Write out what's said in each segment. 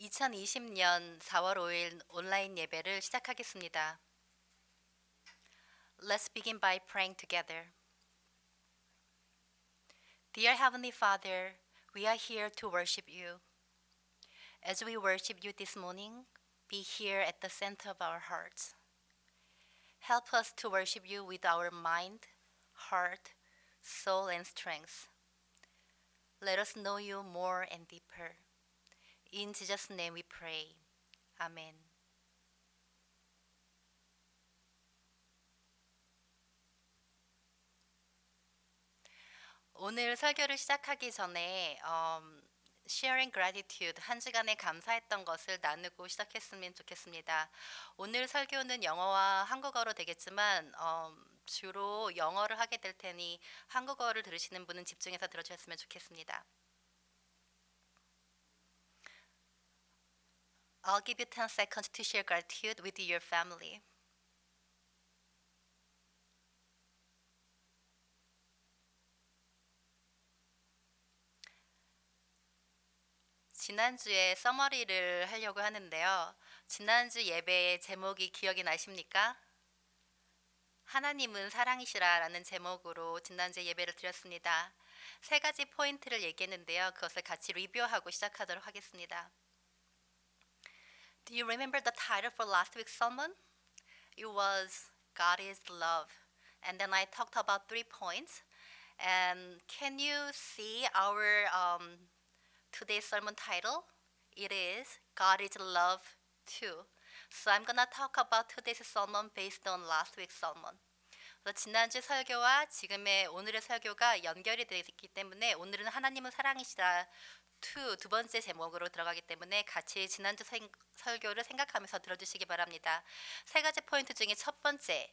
2020년 4월 5일 온라인 예배를 시작하겠습니다. Let's begin by praying together. Dear Heavenly Father, we are here to worship you. As we worship you this morning, be here at the center of our hearts. Help us to worship you with our mind, heart, soul, and strength. Let us know you more and deeper. In Jesus' name we pray. Amen. 오늘 설교를 시작하기 전에 sharing gratitude, 한 주간에 감사했던 것을 나누고 시작했으면 좋겠습니다. 오늘 설교는 영어와 한국어로 되겠지만 주로 영어를 하게 될 테니 한국어를 들으시는 분은 집중해서 들어주셨으면 좋겠습니다. I'll give you 10 seconds to share gratitude with your family. 지난주에 서머리를 하려고 하는데요. 지난주 예배의 제목이 기억이 나십니까? 하나님은 사랑이시라라는 제목으로 지난주에 예배를 드렸습니다. 세 가지 포인트를 얘기했는데요. 그것을 같이 리뷰하고 시작하도록 하겠습니다. Do you remember the title for last week's sermon? It was God is love. And then I talked about 3 points. And can you see our today's sermon title? It is God is love too. So I'm gonna talk about today's sermon based on last week's sermon. 지난주 설교와 지금의 오늘의 설교가 연결이 되어 있기 때문에 오늘은 하나님은 사랑이시다 두 번째 제목으로 들어가기 때문에 같이 지난주 설교를 생각하면서 들어주시기 바랍니다. 세 가지 포인트 중에 첫 번째,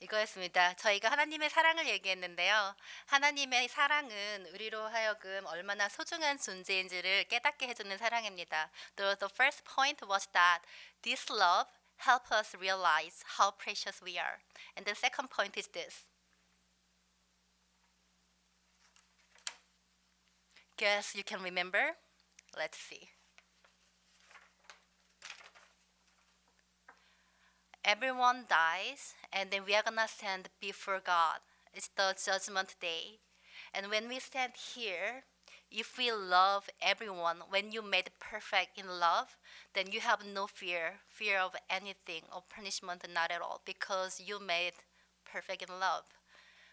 이거였습니다. 저희가 하나님의 사랑을 얘기했는데요. 하나님의 사랑은 우리로 하여금 얼마나 소중한 존재인지를 깨닫게 해주는 사랑입니다. The first point was that this love helps us realize how precious we are. And the second point is this. Guess you can remember? Let's see. Everyone dies, and then we are gonna stand before God. It's the judgment day. And when we stand here, if we love everyone, when you made perfect in love, then you have no fear of anything, of punishment, not at all, because you made perfect in love.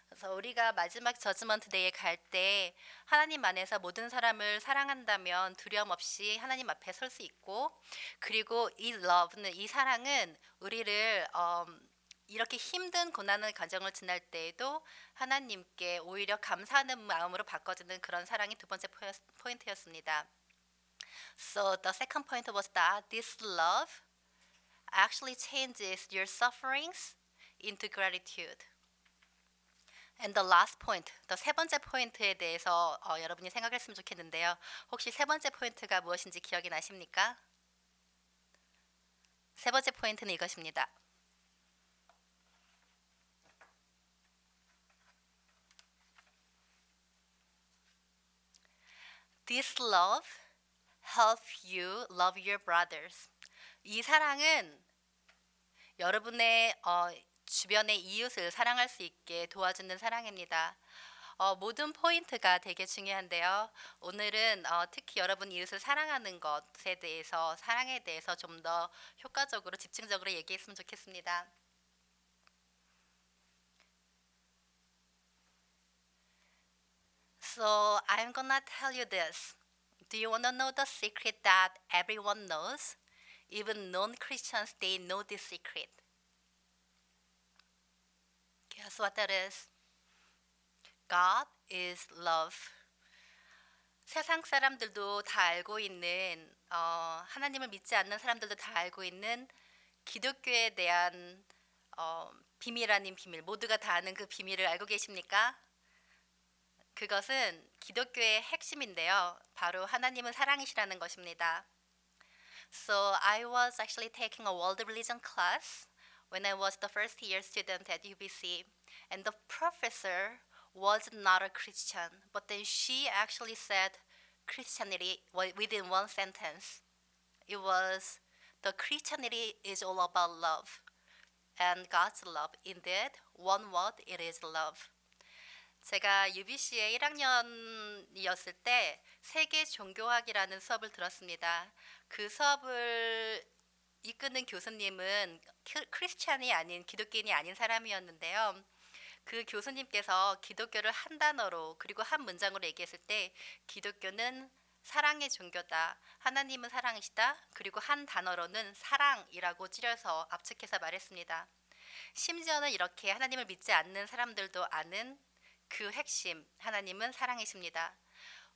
그래서 우리가 마지막 저지먼트 데이에 갈 때 하나님 안에서 모든 사람을 사랑한다면 두려움 없이 하나님 앞에 설 수 있고, 그리고 이 love는, 이 사랑은 우리를 이렇게 힘든 고난의 과정을 지날 때에도 하나님께 오히려 감사하는 마음으로 바꿔주는 그런 사랑이 두 번째 포인트였습니다. So the second point was that this love actually changes your sufferings into gratitude. And the last point, 세 번째 포인트에 대해서 여러분이 생각했으면 좋겠는데요. 혹시 세 번째 포인트가 무엇인지 기억이 나십니까? 세 번째 포인트는 이것입니다. This love helps you love your brothers. 이 사랑은 여러분의 주변의 이웃을 사랑할 수 있게 도와주는 사랑입니다. 모든 포인트가 되게 중요한데요. 오늘은 특히 여러분 이웃을 사랑하는 것에 대해서, 사랑에 대해서 좀 더 효과적으로, 집중적으로 얘기했으면 좋겠습니다. So I'm gonna tell you this. Do you wanna know the secret that everyone knows? Even non-Christians, they know this secret. Guess what that is? God is love. 세상 사람들도 다 알고 있는, 하나님을 믿지 않는 사람들도 다 알고 있는 기독교에 대한 비밀 아닌 비밀, 모두가 다 아는 그 비밀을 알고 계십니까? 그것은 기독교의 핵심인데요. 바로 하나님은 사랑이시라는 것입니다. So I was actually taking a world religion class when I was the first year student at UBC, and the professor was not a Christian, but then she actually said Christianity within one sentence. It was the Christianity is all about love and God's love. Indeed, one word, it is love. 제가 UBC에 1학년이었을 때 세계 종교학이라는 수업을 들었습니다. 그 수업을 이끄는 교수님은 크리스찬이 아닌 기독교인이 아닌 사람이었는데요. 그 교수님께서 기독교를 한 단어로 그리고 한 문장으로 얘기했을 때 기독교는 사랑의 종교다. 하나님은 사랑이시다. 그리고 한 단어로는 사랑이라고 줄여서 압축해서 말했습니다. 심지어는 이렇게 하나님을 믿지 않는 사람들도 아는 그 핵심, 하나님은 사랑이십니다.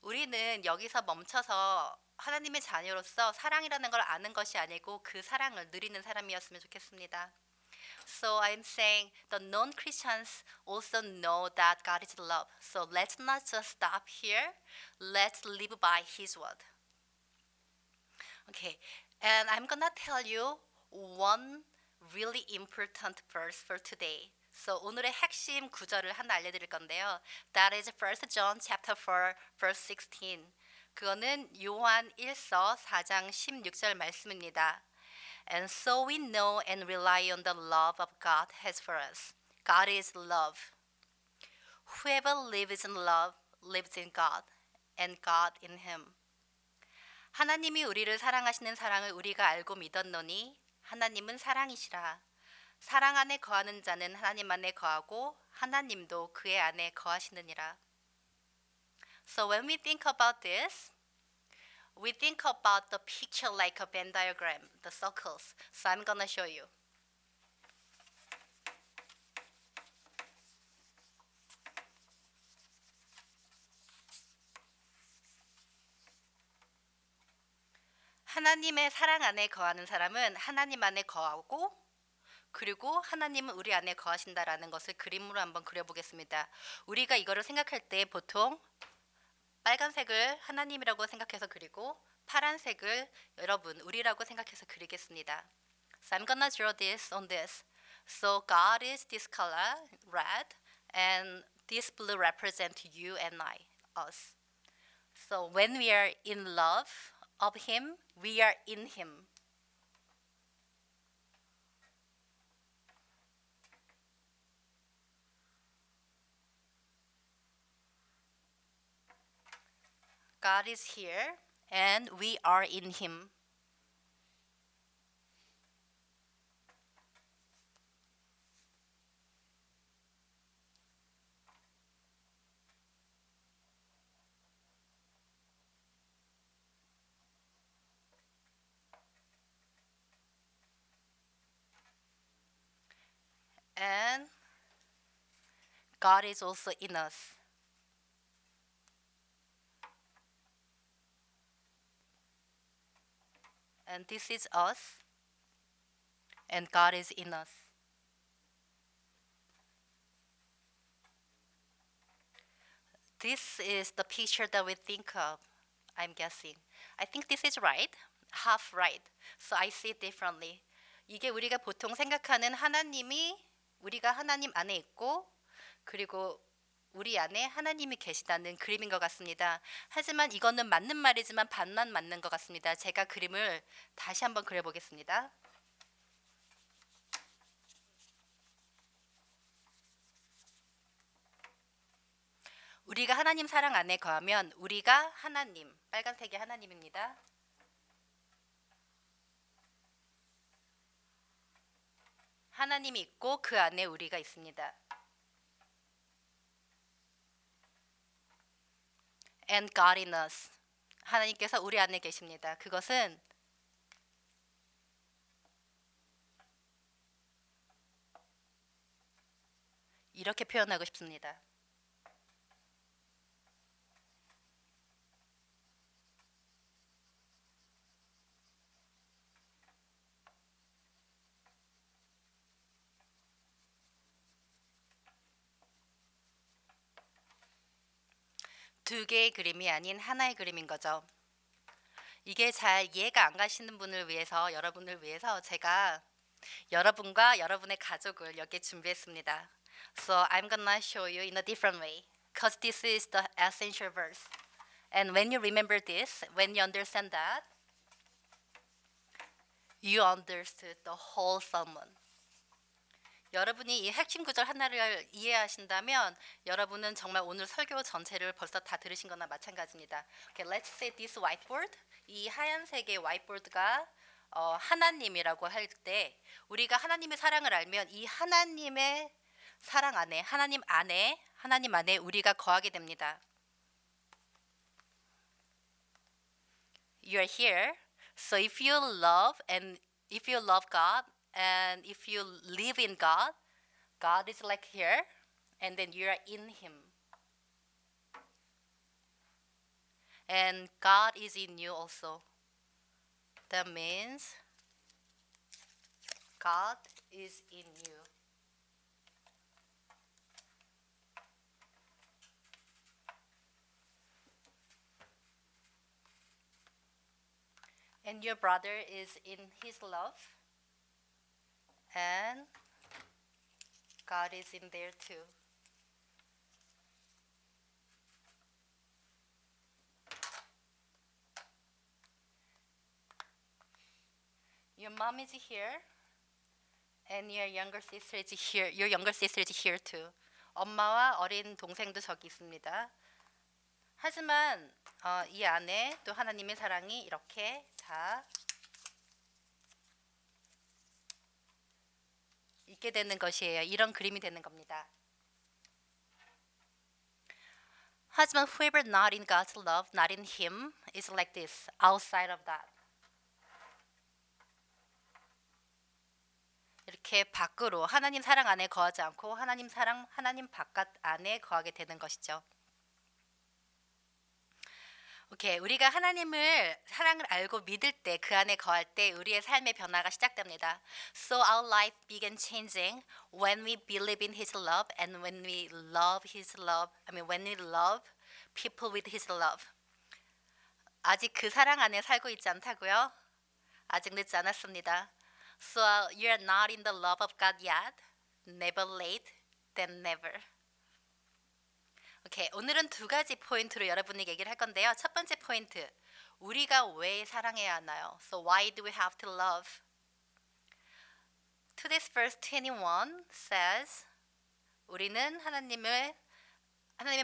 우리는 여기서 멈춰서 하나님의 자녀로서 사랑이라는 걸 아는 것이 아니고 그 사랑을 누리는 사람이었으면 좋겠습니다. So I'm saying the non-Christians also know that God is love. So let's not just stop here. Let's live by His word. Okay, and I'm gonna tell you one really important verse for today. So 오늘의 핵심 구절을 하나 알려드릴 건데요. That is 1 John chapter 4 verse 16. 그거는 요한 1서 4장 16절 말씀입니다. And so we know and rely on the love of God has for us. God is love. Whoever lives in love lives in God and God in him. 하나님이 우리를 사랑하시는 사랑을 우리가 알고 믿었노니 하나님은 사랑이시라. 사랑 안에 거하는 자는 하나님 안에 거하고 하나님도 그의 안에 거하시느니라. So when we think about this, we think about the picture like a Venn diagram, the circles. So I'm gonna show you. 하나님의 사랑 안에 거하는 사람은 하나님 안에 거하고 그리고 하나님은 우리 안에 거하신다라는 것을 그림으로 한번 그려보겠습니다. 우리가 이거를 생각할 때 보통 빨간색을 하나님이라고 생각해서 그리고 파란색을 여러분 우리라고 생각해서 그리겠습니다. So I'm gonna draw this on this. So God is this color, red, and this blue represent you and I, us. So when we are in love of Him, we are in Him. God is here and we are in Him. And God is also in us. And this is us. And God is in us. This is the picture that we think of, I'm guessing. I think this is right, half right. So I see it differently. 이게 우리가 보통 생각하는 하나님이 우리가 하나님 안에 있고 그리고 우리 안에 하나님이 계시다는 그림인 것 같습니다. 하지만 이거는 맞는 말이지만 반만 맞는 것 같습니다. 제가 그림을 다시 한번 그려보겠습니다. 우리가 하나님 사랑 안에 거하면 우리가 하나님, 빨간색이 하나님입니다. 하나님이 있고 그 안에 우리가 있습니다. And God in us. 하나님께서 우리 안에 계십니다. 그것은 이렇게 표현하고 싶습니다. 두 개의 그림이 아닌 하나의 그림인 거죠. 이게 잘 이해가 안 가시는 분을 위해서 여러분을 위해서 제가 여러분과 여러분의 가족을 여기에 준비했습니다. So I'm gonna show you in a different way, because this is the essential verse. And when you remember this, when you understand that, you understood the whole sermon. 여러분이 이 핵심 구절 하나를 이해하신다면 여러분은 정말 오늘 설교 전체를 벌써 다 들으신 거나 마찬가지입니다. Okay, let's say this whiteboard. 이 하얀색의 whiteboard가 하나님이라고 할 때 우리가 하나님의 사랑을 알면 이 하나님의 사랑 안에 하나님 안에 우리가 거하게 됩니다. You're here. So if you love God and if you live in God, God is like here and then you are in him. And God is in you also. That means God is in you. And your brother is in his love. And God is in there too. Your mom is here. And your younger sister is here. Your younger sister is here too. 엄마와 어린 동생도 저기 있습니다. 하지만 이 안에 또 하나님의 사랑이 이렇게 다 있게 되는 것이에요. 이런 그림이 되는 겁니다. 하지만 whoever not in God's love, not in Him, is like this, outside of that. 이렇게 밖으로 하나님 사랑 안에 거하지 않고 하나님 바깥 안에 거하게 되는 것이죠. 오케이, 우리가 하나님을 사랑을 알고 믿을 때 그 안에 거할 때 우리의 삶의 변화가 시작됩니다. So our life began changing when we believe in His love and when we love His love. when we love people with His love. 아직 그 사랑 안에 살고 있지 않다고요? 아직 늦지 않았습니다. So you are not in the love of God yet. Never late, then never. 오케이, 오늘은 두 가지 포인트로 여러분에게 얘기를 할 건데요. 첫 번째 포인트, 우리가 왜 사랑해야 하나요? So why do we have to love? Today's verse 21 says, 우리는 하나님의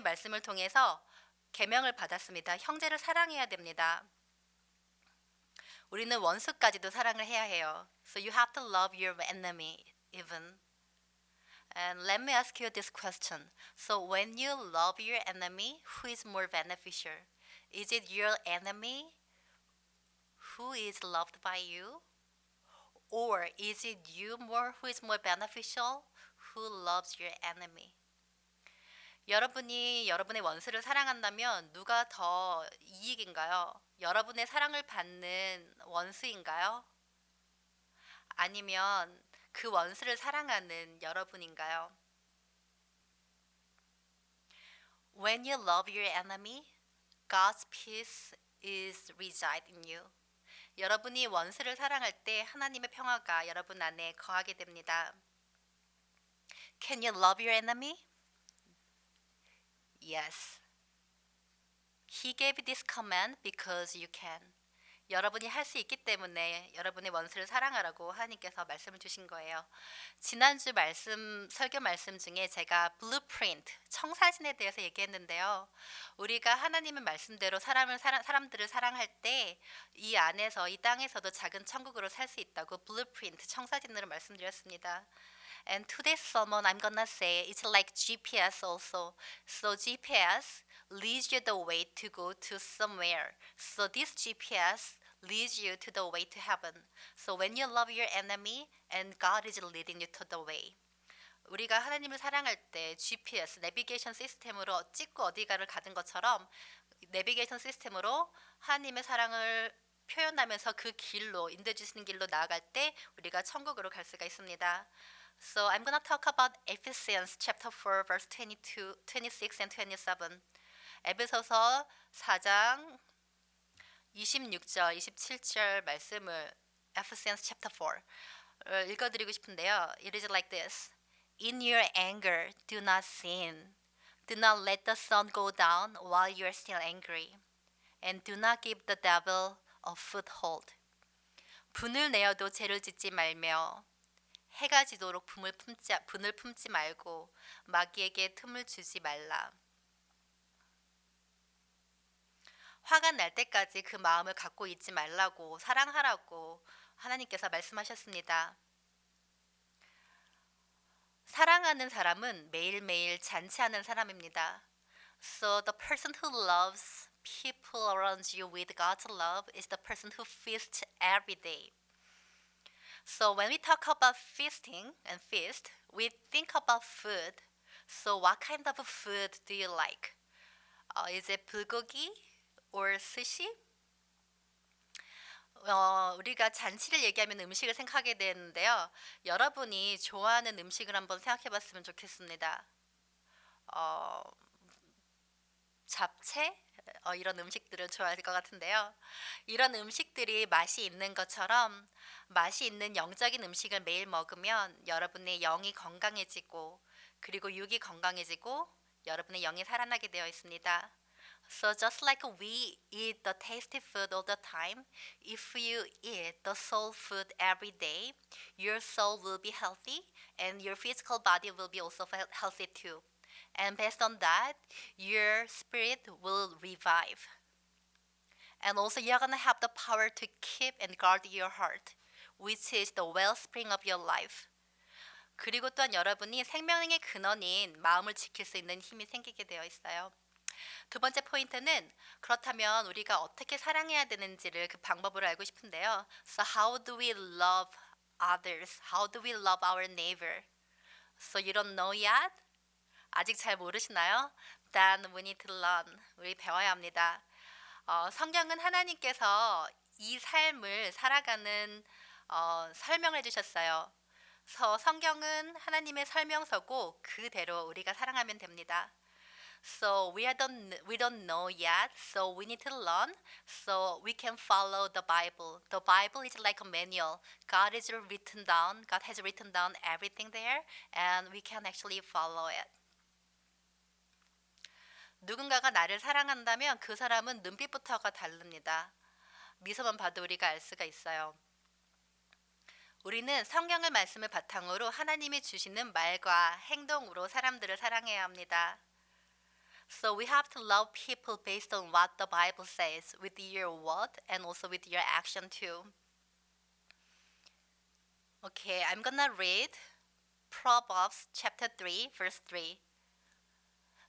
말씀을 통해서 계명을 받았습니다. 형제를 사랑해야 됩니다. 우리는 원수까지도 사랑을 해야 해요. So you have to love your enemy even. And let me ask you this question. So when you love your enemy, who is more beneficial? Is it your enemy who is loved by you? Or is it you who is more beneficial who loves your enemy? 여러분이 여러분의 원수를 사랑한다면 누가 더 이익인가요? 여러분의 사랑을 받는 원수인가요? 아니면 그 원수를 사랑하는 여러분인가요? When you love your enemy, God's peace is reside in you. 여러분이 원수를 사랑할 때 하나님의 평화가 여러분 안에 거하게 됩니다. Can you love your enemy? Yes. He gave this command because you can. 여러분이 할 수 있기 때문에 여러분의 원수를 사랑하라고 하나님께서 말씀을 주신 거예요. 지난주 설교 말씀 중에 제가 blueprint, 청사진에 대해서 얘기했는데요. 우리가 하나님의 말씀대로 사람들을 사랑할 때 이 안에서 이 땅에서도 작은 천국으로 살 수 있다고 blueprint, 청사진으로 말씀드렸습니다. And today's sermon I'm gonna say it's like GPS also. So GPS leads you the way to go to somewhere. So this GPS leads you to the way to heaven. So when you love your enemy and God is leading you to the way. 우리가 하나님을 사랑할 때 GPS, 내비게이션 시스템으로 찍고 어디가를 가는 것처럼 내비게이션 시스템으로 하나님의 사랑을 표현하면서 그 길로 인도해 주시는 길로 나아갈 때 우리가 천국으로 갈 수가 있습니다. So I'm going to talk about Ephesians chapter 4 verse 22, 26 and 27. 에베소서 4장 26절, 27절 말씀을 Ephesians chapter 4. 읽어드리고 싶은데요. It is like this. In your anger, do not sin. Do not let the sun go down while you are still angry. And do not give the devil a foothold. 분을 내어도 죄를 짓지 말며 해가 지도록 분을 품지 말고 마귀에게 틈을 주지 말라. 화가 날 때까지 그 마음을 갖고 있지 말라고 사랑하라고 하나님께서 말씀하셨습니다. 사랑하는 사람은 매일매일 잔치하는 사람입니다. So the person who loves people around you with God's love is the person who feasts every day. So when we talk about feasting and feast, we think about food. So what kind of food do you like? Is it 불고기 or sushi? 우리가 잔치를 얘기하면 음식을 생각하게 되는데요. 여러분이 좋아하는 음식을 한번 생각해 봤으면 좋겠습니다. 잡채? 이런 음식들을 좋아할 것 같은데요. 이런 음식들이 맛이 있는 것처럼 맛이 있는 영적인 음식을 매일 먹으면 여러분의 영이 건강해지고 그리고 육이 건강해지고 여러분의 영이 살아나게 되어 있습니다. So just like we eat the tasty food all the time, if you eat the soul food every day, your soul will be healthy and your physical body will be also healthy too. And based on that, your spirit will revive. And also you're going to have the power to keep and guard your heart, which is the wellspring of your life. 그리고 또한 여러분이 생명의 근원인 마음을 지킬 수 있는 힘이 생기게 되어 있어요. 두 번째 포인트는 그렇다면 우리가 어떻게 사랑해야 되는지를 그 방법을 알고 싶은데요. So how do we love others? How do we love our neighbor? So you don't know yet? 아직 잘 모르시나요? Then we need to learn. 우리 배워야 합니다. 성경은 하나님께서 이 삶을 살아가는 설명을 해주셨어요. 성경은 하나님의 설명서고 그대로 우리가 살아가면 됩니다. So we don't know yet, so we need to learn so we can follow the Bible. The Bible is like a manual. God has written down everything there and we can actually follow it. 누군가가 나를 사랑한다면 그 사람은 눈빛부터가 다릅니다. 미소만 봐도 우리가 알 수가 있어요. 우리는 성경의 말씀을 바탕으로 하나님이 주시는 말과 행동으로 사람들을 사랑해야 합니다. So we have to love people based on what the Bible says with your word and also with your action too. Okay, I'm gonna read Proverbs chapter 3, verse 3.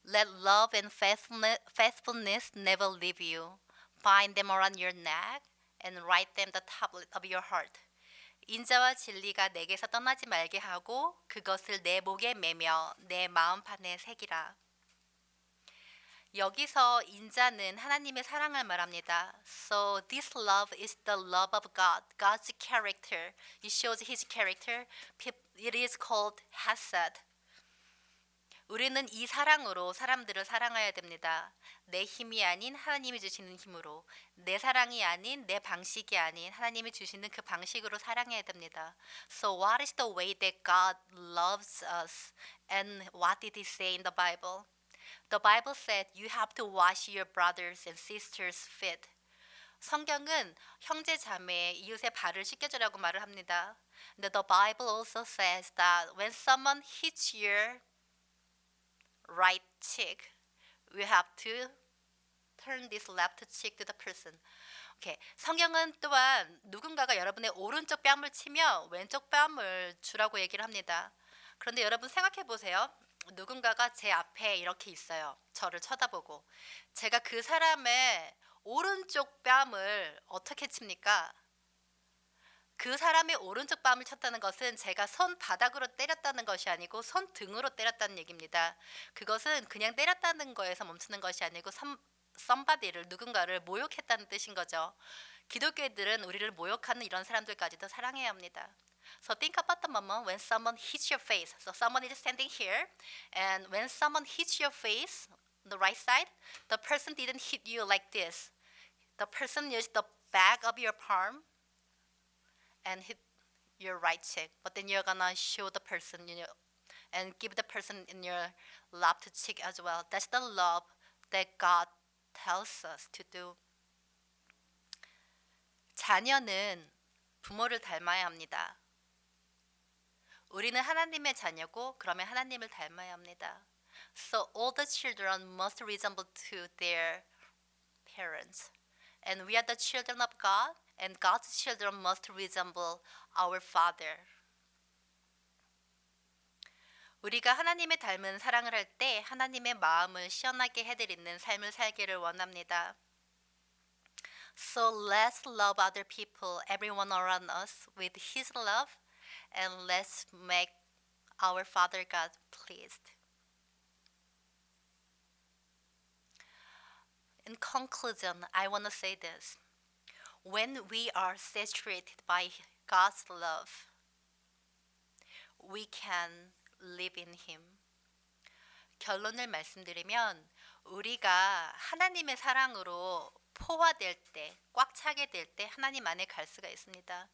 Let love and faithfulness never leave you. Bind them around your neck and write them the tablet of your heart. 인자와 진리가 내게서 떠나지 말게 하고 그것을 내 목에 매며 내 마음판에 새기라. 여기서 인자는 하나님의 사랑을 말합니다. So this love is the love of God, God's character. It shows His character. It is called hesed. 우리는 이 사랑으로 사람들을 사랑해야 됩니다. 내 힘이 아닌 하나님이 주시는 힘으로, 내 사랑이 아닌 내 방식이 아닌 하나님이 주시는 그 방식으로 사랑해야 됩니다. So what is the way that God loves us and what did He say in the Bible? The Bible said you have to wash your brothers and sisters' feet. 성경은 형제 자매 이웃의 발을 씻겨주라고 말을 합니다. The Bible also says that when someone hits your right cheek, we have to turn this left cheek to the person. Okay. 성경은 또한 누군가가 여러분의 오른쪽 뺨을 치며 왼쪽 뺨을 주라고 얘기를 합니다. 그런데 여러분 생각해 보세요. 누군가가 제 앞에 이렇게 있어요. 저를 쳐다보고. 제가 그 사람의 오른쪽 뺨을 어떻게 칩니까? 그 사람의 오른쪽 뺨을 쳤다는 것은 제가 손바닥으로 때렸다는 것이 아니고 손등으로 때렸다는 얘기입니다. 그것은 그냥 때렸다는 거에서 멈추는 것이 아니고 somebody를 누군가를 모욕했다는 뜻인 거죠. 기독교인들은 우리를 모욕하는 이런 사람들까지도 사랑해야 합니다. So think about the moment when someone hits your face. So someone is standing here, and when someone hits your face, the right side, the person didn't hit you like this. The person used the back of your palm and hit your right cheek, but then you're gonna show the person, and give the person in your left cheek as well. That's the love that God tells us to do. 자녀는 부모를 닮아야 합니다. 우리는 하나님의 자녀고 그러면 하나님을 닮아야 합니다. So all the children must resemble to their parents. And we are the children of God, and God's children must resemble our Father. 우리가 하나님의 닮은 사랑을 할 때 하나님의 마음을 시원하게 해드리는 삶을 살기를 원합니다. So let's love other people, everyone around us, with His love, and let's make our Father God pleased. In conclusion, I want to say this. When we are saturated by God's love, we can live in Him. 결론을 말씀드리면 우리가 하나님의 사랑으로 포화될 때, 꽉 차게 될 때 하나님 안에 갈 수가 있습니다.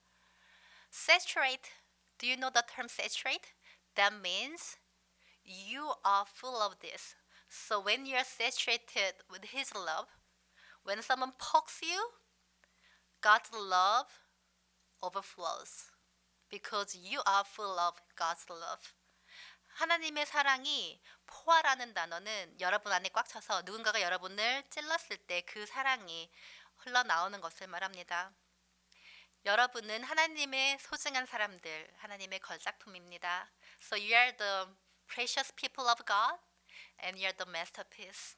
Saturate. Do you know the term saturate? That means you are full of this. So when you are saturated with His love, when someone pokes you, God's love overflows because you are full of God's love. 하나님의 사랑이 포화라는 단어는 여러분 안에 꽉 차서 누군가가 여러분을 찔렀을 때 그 사랑이 흘러나오는 것을 말합니다. 여러분은 하나님의 소중한 사람들, 하나님의 걸작품입니다. So you are the precious people of God and you are the masterpiece.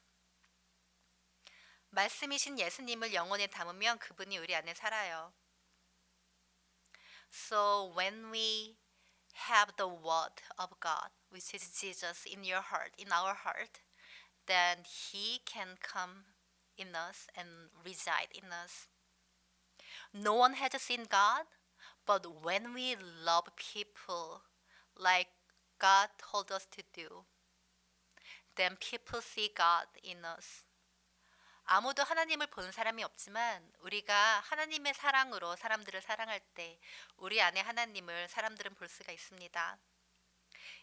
말씀이신 예수님을 영혼에 담으면 그분이 우리 안에 살아요. So when we have the word of God, which is Jesus, in your heart, in our heart, then He can come in us and reside in us. No one has seen God, but when we love people like God told us to do, then people see God in us. 아무도 하나님을 본 사람이 없지만 우리가 하나님의 사랑으로 사람들을 사랑할 때 우리 안에 하나님을 사람들은 볼 수가 있습니다.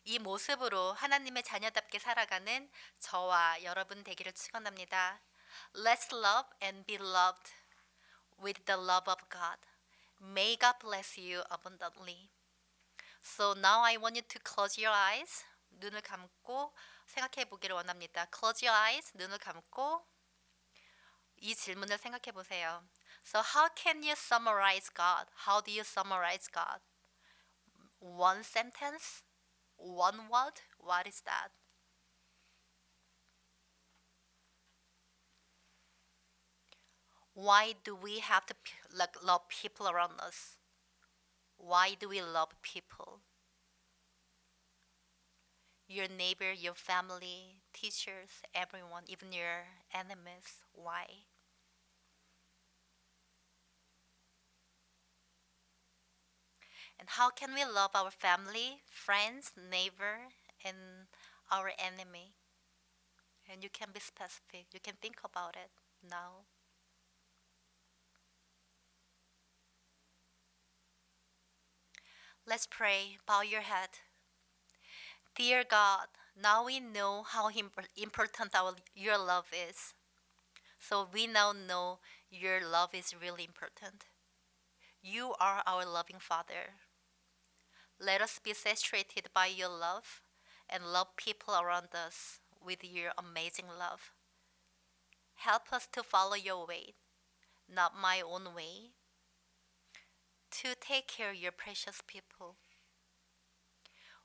이 모습으로 하나님의 자녀답게 살아가는 저와 여러분 되기를 축원합니다. Let's love and be loved with the love of God. May God bless you abundantly. So now I want you to close your eyes. 눈을 감고 생각해 보기를 원합니다. Close your eyes. 눈을 감고 이 질문을 생각해 보세요. So how can you summarize God? How do you summarize God? One sentence? One word? What is that? Why do we have to love people around us? Why do we love people? Your neighbor, your family, teachers, everyone, even your enemies. Why? And how can we love our family, friends, neighbor, and our enemy? And you can be specific. You can think about it now. Let's pray. Bow your head. Dear God, now we know how important your love is. So we now know your love is really important. You are our loving Father. Let us be saturated by your love and love people around us with your amazing love. Help us to follow your way, not my own way, to take care of your precious people.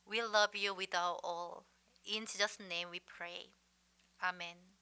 We love you with our all. In Jesus' name we pray. Amen.